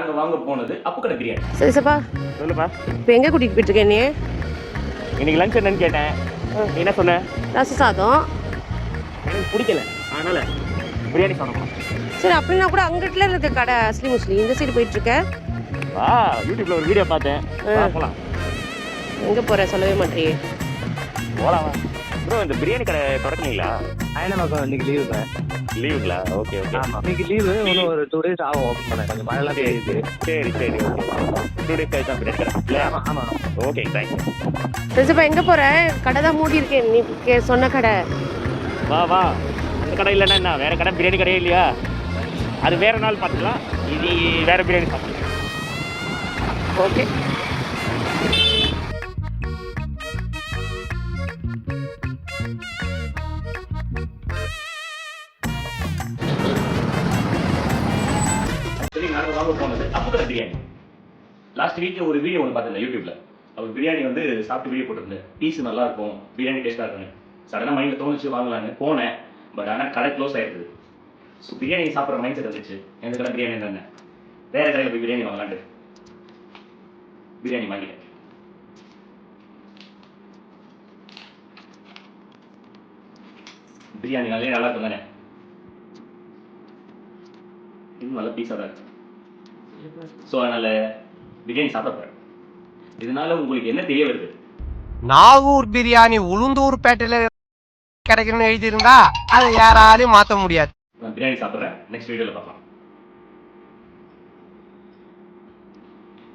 நாங்கள் வாங்க போனது அப்பு கடை பிரியாணி. சரி சப்பா, சொல்லுப்பா. இப்போ எங்கே கூட்டிகிட்டு போயிட்டுருக்கேன் நீ? இன்னைக்கு லஞ்ச் என்னன்னு கேட்டேன். நீ என்ன சொன்ன? ரச சாதம். எனக்கு பிடிக்கல, அதனால பிரியாணி சாப்பிடணும். சரி, அப்படின்னா கூட அங்கிட்டல இருக்க கடை அஸ்லி முஸ்லி இந்த சைடு போயிட்டுருக்கேன். வா, யூடியூப்ல ஒரு வீடியோ பார்த்தேன். போகலாம். எங்கே போகிற சொல்லவே மாட்டேறியே. போகலாம் வா. ப்ரோ, இந்த பிரியாணி கடை திறக்கீங்களா? அயனமாக்கம் இன்னைக்கு லீவுங்க. லீவுங்களா? Okay okay. ஆமாம், இன்னைக்கு லீவு. இன்னும் ஒரு 2 days ஆகும் ஓப்பன் பண்ண. கொஞ்சம் மழைலாம் பெய்யுது. சரி சரி ஓகே. 2 days கழிச்சு தான் பிரியாணி கடை இல்லை? ஆமாம் ஆமாம். Okay, thank you. சரி சப்பா, எங்கே போகிற? கடை தான் மூடி இருக்கேன் நீ சொன்ன கடை. வா வா. இந்த கடை இல்லைன்னா என்ன, வேற கடை பிரியாணி கடையே இல்லையா? அது வேற நாள் பார்த்துக்கலாம். இது வேற பிரியாணி சாப்பிடலாம். ஓகே. நாங்கள் வாங்க போனது அப்பு கடை பிரியாணி. லாஸ்ட் வீக் ஒரு வீடியோ ஒன்று பார்த்தேன் யூடியூப்ல. அவர் பிரியாணி வந்து சாப்பிட்டு வீடியோ போட்டிருந்தேன். பீஸ் நல்லா இருக்கும், பிரியாணி டேஸ்ட்டாக இருக்குன்னு. சடனாக மைண்டில் தோணுச்சு வாங்கலான்னு போனேன். பட் ஆனால் கடை க்ளோஸ் ஆகிடுது. ஸோ பிரியாணி சாப்பிட்ற மைண்ட் செட் வந்துச்சு. எந்த கடை பிரியாணி தானே, வேற கடையில் போய் பிரியாணி வாங்கலான்ட்டு பிரியாணி வாங்கிட்டேன். பிரியாணி நல்லா இருக்கும் தானே, இன்னும் நல்ல பீஸாக தான் இருக்கு. ஸோ அதனால பிரியாணி சாப்பிட போகிறேன். இதனால உங்களுக்கு என்ன தெரிய வருது? நாகூர் பிரியாணி உளுந்தூர்பேட்டையில கிடைக்கணும்னு எழுதியிருந்தா அதை யாராலையும் மாற்ற முடியாது. நான் பிரியாணி சாப்பிட்றேன். நெக்ஸ்ட் வீடியோவில் பார்க்கலாம்.